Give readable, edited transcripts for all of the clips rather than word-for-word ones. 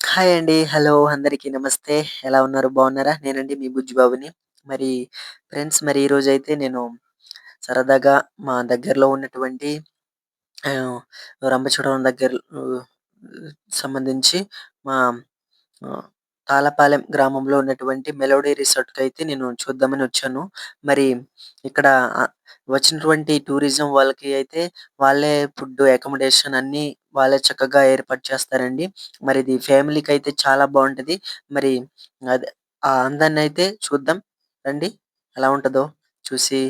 Hi అండి. Hello అందరికీ నమస్తే. ఎలా ఉన్నారు? బాగున్నారా? నేనండి మీ బుజ్జి బాబుని. మరి ఫ్రెండ్స్ మరి ఈరోజైతే నేను సరదాగా మా దగ్గరలో ఉన్నటువంటి ఆహ్, రంపచోడవరం దగ్గర ఆహ్, సంబంధించి మా ఆహ్, తాళపాలెం గ్రామంలో ఉన్నటువంటి మెలోడీ రిసార్ట్‌కైతే నేను చూద్దామని వచ్చాను. మరి ఇక్కడ వచ్చినటువంటి టూరిజం వాళ్ళకి అయితే వాళ్ళే ఫుడ్, అకామిడేషన్ అన్నీ వాళ్ళే చక్కగా ఏర్పాటు చేస్తారండి. మరి ఇది ఫ్యామిలీకైతే చాలా బావుంటది. మరి అదే ఆ అందాన్నయితే చూద్దాం రండి. ఎలా ఉంటదో చూసి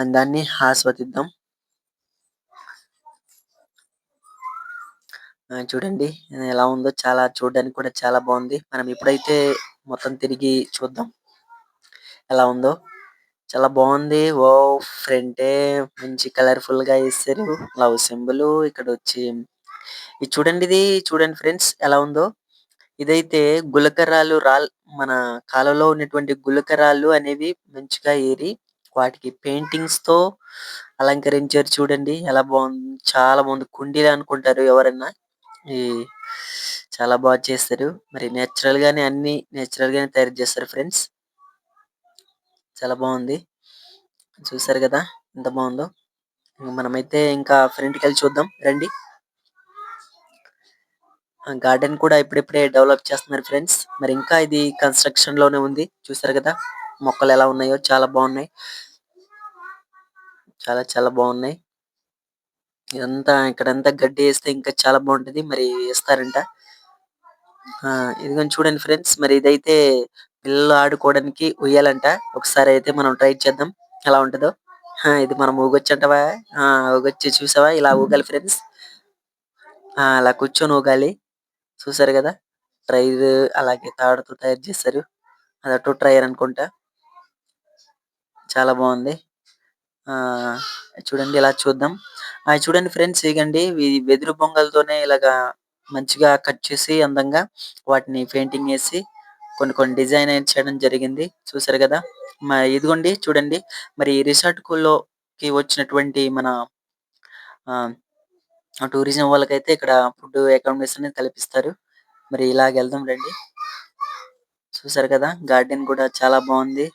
అందాన్ని ఆస్వాదిద్దాం. చూడండి ఎలా ఉందో చాలా చూడడానికి కూడా చాలా బావుంది. మనం ఎప్పుడైతే మొత్తం తిరిగి చూద్దాం ఎలా ఉందో. చాలా బావుంది. వావ్! ఫ్రంటే మంచి కలర్‌ఫుల్‌గా ఎసారు. లవ్ సింబలు ఇక్కడొచ్చి ఇది చూడండి చూడండి ఫ్రెండ్స్ ఎలా ఉందో. ఇదైతే గులకరాళ్ళు మన కాలువలో ఉన్నటువంటి గులకరాళ్ళు అనేవి మంచిగా ఏరి వాటికి పెయింటింగ్స్‌తో అలంకరించారు చూడండి. ఎలా బావుంది. చాలా బావుంది. కుండీలు అనుకుంటారు ఎవరన్నా. ఈ చాలా చేశారు. మరి నేచురల్‌గానే తయారు చేస్తారు ఫ్రెండ్స్. చాలా బావుంది. చూసారు గదా! ఎంత బావుందో. మనమైతే ఇంకా ఫ్రంట్‌కెళ్ళి చూద్దాం రండి. గార్డెన్ కూడా ఇప్పుడిప్పుడే డెవలప్ చేస్తున్నారు ఫ్రెండ్స్. మరి ఇంకా ఇది కన్‌స్ట్రక్షన్‌లోనే ఉంది. చూసారు గదా! మొక్కలెలా ఉన్నాయో చాలా బావున్నాయి. చాలా చాలా బావున్నాయి. ఇక్కడంతా గడ్డి ఏస్తే ఇంకా చాలా బావుంటది. మరి ఏస్తారంట. ఆ! ఇదిగోండి చూడండి ఫ్రెండ్స్. మరి ఇదైతే పిల్లలు ఆడుకోవడానికి ఉయ్యాలంట. ఒకసారయితే మనం ట్రై చేద్దాం. ఎలా ఉంటదో. ఇది మనం ఊగొచ్చంటావా? ఆ! ఊగొచ్చు చూసావా? ఇలా ఊగాలి ఫ్రెండ్స్. అలా కూర్చొని ఊగాలి. చూసారు గదా! ట్రైరు అలాగే తాడుతో తయారు చేశారు. అది అటు ట్రైర్ అనుకుంటా. చాలా బావుంది. ఆహ్, చూడండి ఇలా చూద్దాం. చూడండి ఫ్రెండ్స్ ఇగండి వెదురు బొంగలతోనే ఇలాగా మంచిగా కట్ చేసి అందంగా వాటిని పెయింటింగ్ ఏసి కొన్ని కొన్ని డిజైన్ చేయడం జరిగింది. చూసారు గదా! ఇదిగోండి చూడండి. మరి రిసార్ట్‌కులోకి వచ్చినటువంటి మన ఆహ్, టూరిజం వాళ్ళకైతే ఇక్కడ ఫుడ్ అకామిడేషన్ అనేది కల్పిస్తారు. మరి ఇలాగెళ్దాం రండి. చూసారు కదా! గార్డెన్ కూడా చాలా బావుంది.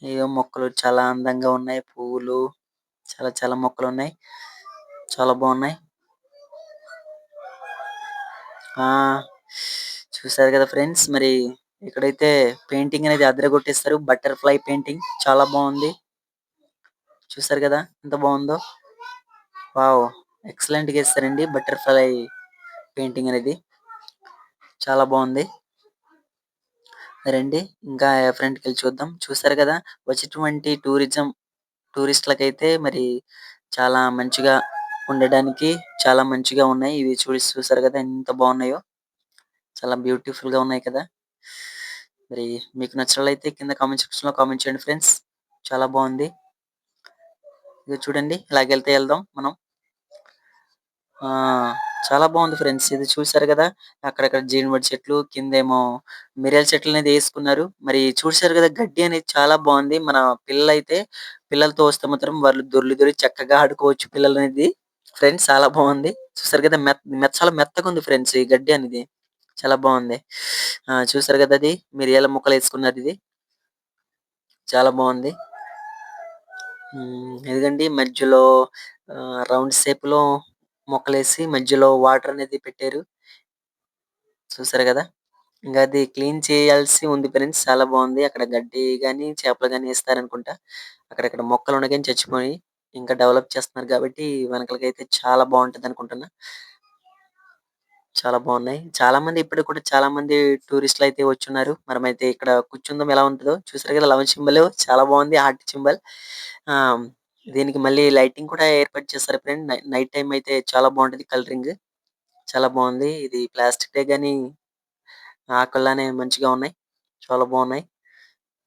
ఏవో మొక్కలు చాలా అందంగా ఉన్నాయి. పువ్వులు చాలా చాలా మొక్కలున్నాయి. చాలా బావున్నాయి. ఆ! చూసారు కదా ఫ్రెండ్స్. మరి ఇక్కడైతే పెయింటింగ్ అనేది అదరగొట్టేస్తారు. బటర్‌ఫ్లై పెయింటింగ్ చాలా బావుంది. చూసారు కదా! ఎంత బావుందో. వావ్! ఎక్సలెంట్‌గా ఏసారండి బటర్‌ఫ్లై పెయింటింగ్ అనేది. చాలా బావుంది. రండి ఇంకా ఫ్రంట్‌కెళ్ళి చూద్దాం. చూసారు కదా! వచ్చేటువంటి టూరిస్ట్‌లకైతే మరి చాలా మంచిగా ఉండడానికి చాలా మంచిగా ఉన్నాయి. ఇవి చూసారు కదా! ఎంత బావున్నాయో. చాలా బ్యూటిఫుల్‌గా ఉన్నాయి కదా! మరి మీకు నచ్చినట్లయితే కింద కామెంట్ సెక్షన్‌లో కామెంట్ చేయండి ఫ్రెండ్స్. చాలా బావుంది. ఇగో చూడండి ఇలాగెళ్తే ఎళ్దాం మనం. ఆ! చాలా బావుంది ఫ్రెండ్స్. ఇది చూసారు గదా! అక్కడక్కడ జీడిమడి చెట్లు, కిందేమో మిరియాల చెట్లనేది యేసుకున్నారు. మరి చూసారు గదా! గడ్డి అనేది చాలా బావుంది. మన పిల్లలతో వస్తే మాత్రం వాళ్ళు దొర్లి చక్కగా ఆడుకోవచ్చు పిల్లలనేది. ఫ్రెండ్స్ చాలా బావుంది. చూసారు గదా! చాలా మెత్తగుంది ఫ్రెండ్స్ ఈ గడ్డి అనేది. చాలా బావుంది. చూసారు గదా! అది మిరియాల ముక్కలేసుకున్నదిది. చాలా బావుంది. ఇదిగండి మధ్యలో రౌండ్ షేప్‌లో మొక్కలేసి మధ్యలో వాటర్ అనేది పెట్టారు. చూసారు గదా! ఇంక అది క్లీన్ చేయాల్సి ఉంది ఫ్రెండ్స్. చాలా బావుంది. అక్కడ గడ్డి గాని, చేపలు గాని ఏస్తారనుకుంటా. అక్కడక్కడ మొక్కలున్నాయి గాని చచ్చిపోయి. ఇంకా డెవలప్ చేస్తున్నారు గాబట్టి వెనకాలకైతే చాలా బావుంటదనుకుంటున్నా. చాలా బావున్నాయి. చాలా మంది టూరిస్టులయితే వచ్చున్నారు. మనమైతే ఇక్కడ కూర్చుందాం ఎలా ఉంటదో. చూసారు గదా! లవ్ సింబల్ చాలా బావుంది. Heart symbol. ఆహ్, దీనికి మళ్ళీ లైటింగ్ కూడా ఏర్పాటు చేశారు ఫ్రెండ్. నైట్ టైమ్ అయితే చాలా బావుంటది కలరింగ్. చాలా బావుంది. ఇది ప్లాస్టిక్‌దే గాని ఆకుల్లానే మంచిగా ఉన్నాయి. చాలా బావున్నాయి.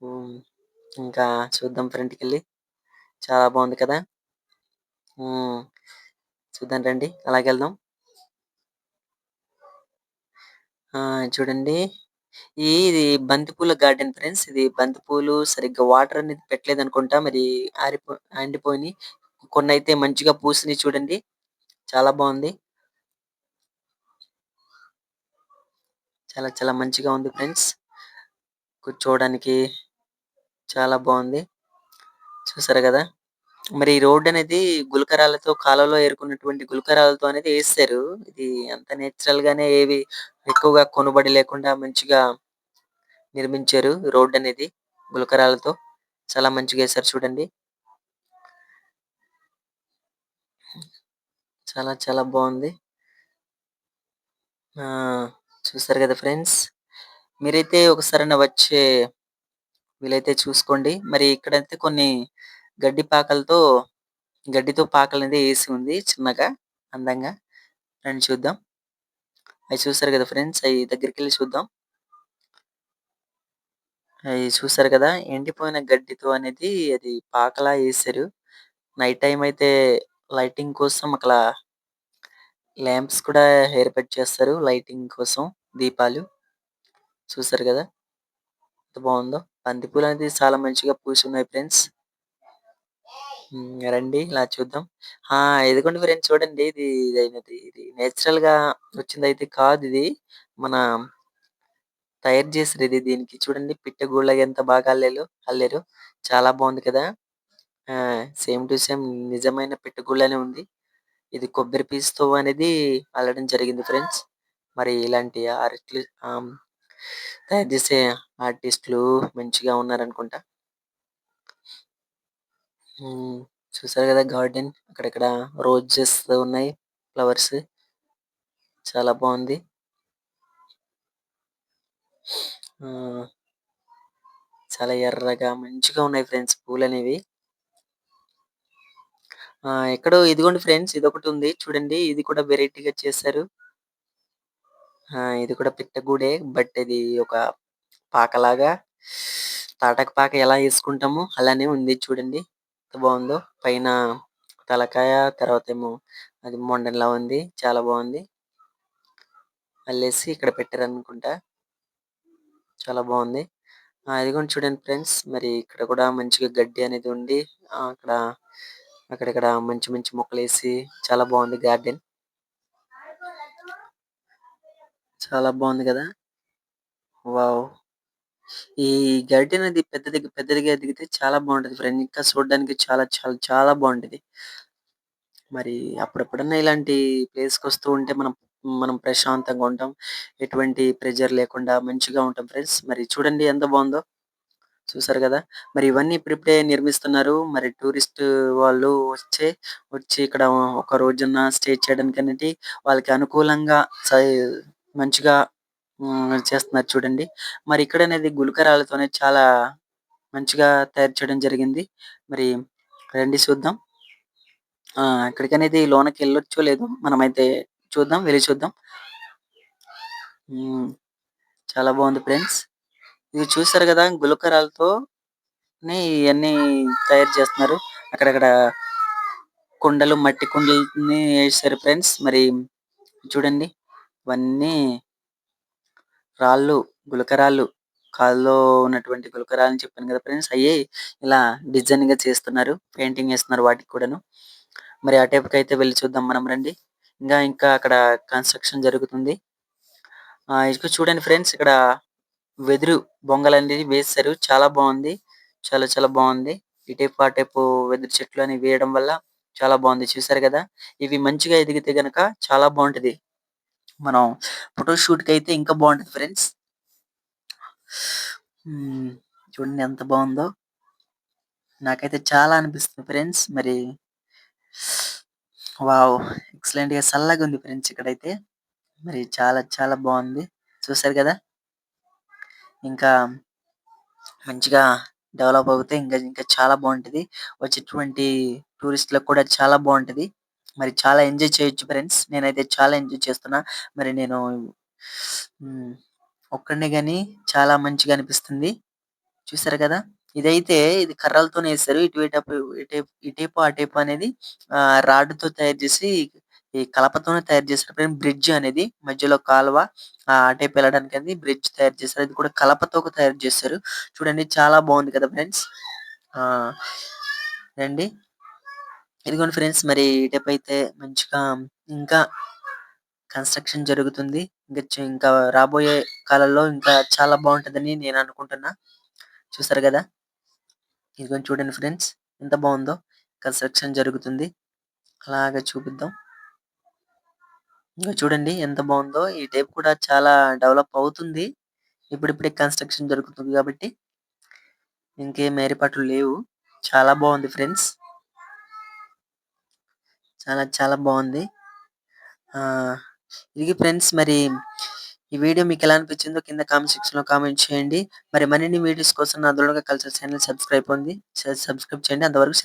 హ్మ్. ఇంకా చూద్దాం ఫ్రంట్‌కెళ్ళి. చాలా బావుంది కదా! హ్మ్. చూద్దాం రండి. అలాగెళ్దాం. చూడండి. ఇది బంతిపూల గార్డెన్ ఫ్రెండ్స్. ఇది బంతిపూలు సరిగ్గా వాటర్ అనేది పెట్టలేదనుకుంటా. మరి ఎండిపోయినాయి. కొన్నైతే మంచిగా పూసినియి చూడండి. చాలా బావుంది. చాలా చాలా మంచిగా ఉంది ఫ్రెండ్స్. కూర్చోవడానికి చాలా బావుంది. చూసారు గదా! మరి ఈ రోడ్డనేది గులకరాళ్ళతో కాలువలో ఏరుకున్నటువంటి గులకరాళ్ళతో అనేది ఏశారు. ఇది అంత నేచురల్‌గానే ఏవి ఎక్కువగా కొనుబడి లేకుండా మంచిగా నిర్మించారు రోడ్డనేది గులకరాళ్ళతో. చాలా మంచిగా ఏశారు చూడండి. చాలా చాలా బావుంది. ఆ! చూసారు గదా ఫ్రెండ్స్. మీరైతే ఒకసారైనా వచ్చే వీలైతే చూసుకోండి. మరి ఇక్కడైతే కొన్ని గడ్డి పాకలతో గడ్డితో పాకలనేది ఏసి ఉంది చిన్నగా, అందంగా. రండి చూద్దాం. అయి చూసారు గదా ఫ్రెండ్స్. అయి దగ్గరికెళ్లి చూద్దాం. అయి చూసారు గదా! ఎండిపోయిన గడ్డితో అనేది అది పాకలా ఏశారు. నైట్ టైమ్ అయితే లైటింగ్ కోసం అక్కడ లాంప్స్ కూడా ఏర్పాటు చేస్తారు లైటింగ్ కోసం దీపాలు. చూసారు గదా! ఎంత బావుందో. బంతి పూలనేది చాలా మంచిగా పూసున్నాయి ఫ్రెండ్స్. రండి ఇలా చూద్దాం. ఆ! ఇదిగోండి ఫ్రెండ్స్ చూడండి. ఇది నేచురల్‌గా వచ్చిందైతే కాదిది. మన తయారు చేసిర్రు దీనికి చూడండి పిట్టగూడులాగా ఎంత బాగా అల్లారు. చాలా బావుంది కదా! ఆ! సేమ్ టు సేమ్ నిజమైన పిట్టగూడులానే ఉంది. ఇది కొబ్బరి పీచుతో అనేది అల్లడం జరిగింది ఫ్రెండ్స్. మరి ఇలాంటి ఆహ్, తయారు చేసే ఆర్టిస్ట్‌లు మంచిగా ఉన్నారనుకుంటా. హ్మ్. చూసారు కదా గార్డెన్ అక్కడక్కడ రోజెస్ ఉన్నాయి. ఫ్లవర్స్ చాలా బావుంది. ఆహ్, చాలా ఎర్రగా మంచిగా ఉన్నాయి ఫ్రెండ్స్ పూలనేవి. ఎక్కడో ఇదిగోండి ఫ్రెండ్స్ ఇదొకటుంది చూడండి. ఇది కూడా వెరైటీగా చేశారు. ఇది కూడా పిట్టగూడే. బట్ ఇది ఒక పాకలాగా తాటాకు పాక ఎలా ఏసుకుంటామో అలానే ఉంది చూడండి. ఎంత బావుందో. పైన తలకాయ తర్వాతేమో అది మొండెంలా ఉంది. చాలా బావుంది. అల్లేసి ఇక్కడ పెట్టారనుకుంటా. చాలా బావుంది. ఇదిగోండి చూడండి ఫ్రెండ్స్. మరి ఇక్కడ కూడా మంచిగా గడ్డి అనేది ఉండి అక్కడ అక్కడిక్కడ మంచి మంచి మొక్కలేసి చాలా బావుంది గార్డెన్. చాలా బావుంది గదా! వావ్! ఈ గార్డెన్ అది పెద్దదిగా ఎదిగితే చాలా బావుంటది ఫ్రెండ్. ఇంకా చూడడానికి చాలా చాలా చాలా బావుంటది. మరి అప్పుడెప్పుడన్నా ఇలాంటి ప్లేస్‌కొస్తూ ఉంటే మనం ప్రశాంతంగా ఉంటాం. ఎటువంటి ప్రెషర్ లేకుండా మంచిగా ఉంటాం ఫ్రెండ్స్. మరి చూడండి ఎంత బావుందో. చూసారు గదా! మరి ఇవన్నీ ఇప్పుడిప్పుడే నిర్మిస్తున్నారు. మరి టూరిస్ట్ వాళ్ళు వచ్చి ఇక్కడ ఒక రోజన్నా స్టే చేయడానికనేది వాళ్ళకి అనుకూలంగా సై మంచిగా చేస్తున్నారు చూడండి. మరి ఇక్కడనేది గులకరాళ్ళతోనే చాలా మంచిగా తయారు చేయడం జరిగింది. మరి రండి చూద్దాం. అక్కడికనేది లోనకెళ్ళొచ్చో లేదో మనమైతే చూద్దాం. వెళ్లి చూద్దాం. హ్మ్. చాలా బావుంది ఫ్రెండ్స్. ఇది చూసారు గదా! గులకరాళ్ళతోని ఇయన్నీ తయారు చేస్తున్నారు. అక్కడక్కడ కుండలు, మట్టి కుండలని ఏశారు ఫ్రెండ్స్. మరి చూడండి ఇవన్నీ రాళ్ళు, గులకరాళ్ళు. కాళ్ళలో ఉన్నటువంటి గులకరాళ్ళని చెప్పాను గదా ఫ్రెండ్స్! అయ్యి ఇలా డిజైన్‌గా చేస్తున్నారు. పెయింటింగ్ ఏస్తున్నారు వాటికి కూడాను. మరి అటువైపుకైతే వెళ్లి చూద్దాం మనం రండి. ఇంకా అక్కడ కన్‌స్ట్రక్షన్ జరుగుతుంది. ఇక చూడండి ఫ్రెండ్స్ ఇక్కడ వెదురు బొంగలనేవి వేశారు. చాలా బావుంది. చాలా చాలా బావుంది. ఇటేపు, అటేపు వెదురు చెట్లని వేయడం వల్ల చాలా బావుంది. చూసారు గదా! ఇవి మంచిగా ఎదిగితే గనక చాలా బావుంటది. మనం ఫోటో షూట్‌కయితే ఇంకా బావుంటది ఫ్రెండ్స్. హ్మ్. చూడండి ఎంత బావుందో. నాకైతే చాలా అనిపిస్తుంది ఫ్రెండ్స్. మరి వావ్! ఎక్సలెంట్‌గా సల్లగుంది ఫ్రెండ్స్ ఇక్కడైతే. మరి చాలా చాలా బావుంది. చూసారు గదా! ఇంకా మంచిగా డెవలప్ అవుతే ఇంకా చాలా బావుంటది. వచ్చేటువంటి టూరిస్ట్‌లకు కూడా చాలా బావుంటది. మరి చాలా ఎంజాయ్ చేయొచ్చు ఫ్రెండ్స్. నేనైతే చాలా ఎంజాయ్ చేస్తున్నా. మరి నేను హ్మ్. ఒక్కడినే గాని చాలా మంచిగా అనిపిస్తుంది. చూసారు కదా! ఇది కర్రలతోనే ఏశారు. ఇటేపు, అటేపు అనేది రాడ్‌తో తయారు చేసి ఈ కలపతోనే తయారు చేశారు. బ్రిడ్జ్ అనేది మధ్యలో కాలువ అటేపు వెళ్ళడానికని బ్రిడ్జ్ తయారు చేశారు. అది కూడా కలపతో తయారు చేశారు. చూడండి చాలా బావుంది కదా ఫ్రెండ్స్. ఆ! రండి ఇదిగోండి ఫ్రెండ్స్ మరి ఇటువైపైతే మంచిగా ఇంకా కన్‌స్ట్రక్షన్ జరుగుతుంది. ఇంకా రాబోయే కాలంలో ఇంకా చాలా బావుంటదని నేను అనుకుంటున్నా. చూసారు గదా! ఇదిగోండి చూడండి ఫ్రెండ్స్ ఎంత బావుందో. కన్‌స్ట్రక్షన్ జరుగుతుంది. అలాగే చూపిద్దాం. ఇంగో చూడండి ఎంత బావుందో. ఈ టేప్ కూడా చాలా డెవలప్ అవుతుంది. ఇప్పుడిప్పుడే కన్‌స్ట్రక్షన్ జరుగుతుంది గాబట్టి, ఇంకేం ఏర్పాట్లు లేవు. చాలా బావుంది ఫ్రెండ్స్. చాలా చాలా బావుంది. ఆహ్, ఇది ఫ్రెండ్స్ మరి ఈ వీడియో మీకెలా అనిపించిందో కింద కామెంట్ సెక్షన్‌లో కామెంట్ చేయండి. మరి మరిన్ని వీడియోస్ కోసం నా దృఢంగా కల్చర్ ఛానెల్ సబ్స్క్రైబ్ చేయండి. అంతవరకు